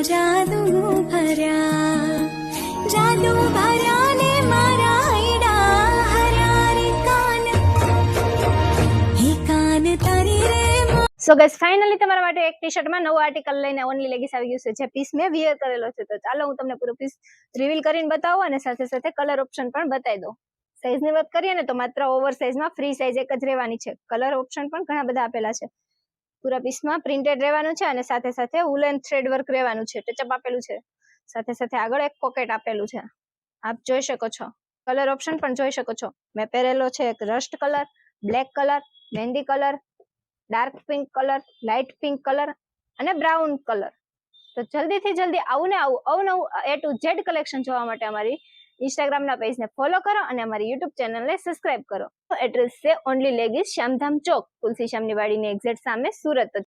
જાદુ ભર્યા ને મારા હૈડા હર્યા રે કાન તારી રે. સો ગાઈસ ફાઇનલી તમારા માટે એક ટી-શર્ટમાં નવું આર્ટિકલ લઈને ઓનલી લેગીસ આવી ગયું છે, જે પીસ મેં વિયર કરેલો છે. તો ચાલો હું તમને પૂરો પીસ રિવીલ કરીને બતાવું અને સાથે સાથે કલર ઓપ્શન પણ બતાવી દઉં. સાઈઝની વાત કરીએ ને તો માત્ર ઓવર સાઈઝમાં ફ્રી સાઈઝ એક જ રહેવાની છે. કલર ઓપ્શન પણ ઘણા બધા આપેલા છે. પૂરા પીસમાં પ્રિન્ટેડ રહેવાનું છે અને સાથે સાથે વુલન થ્રેડ વર્ક રહેવાનું છે. ટચઅપ આપેલું છે, સાથે સાથે આગળ એક પોકેટ આપેલું છે. આપ જોઈ શકો છો. કલર ઓપ્શન પણ જોઈ શકો છો. મેં પહેરેલો છે એક rust colour, black colour, mehndi colour, dark pink colour, light pink colour અને બ્રાઉન કલર. તો જલ્દીથી જલ્દી આવું ને આવું અવનવું A to Z કલેક્શન જોવા માટે અમારી ઇન્સ્ટાગ્રામના પેજને ફોલો કરો અને અમારી યુટ્યુબ ચેનલને સબસ્ક્રાઇબ કરો. એડ્રેસ છે ઓનલી લેગીસ, શ્યામધામ ચોક, તુલસી શ્યામની વાડીની એક્ઝેક્ટ સામે, સુરત.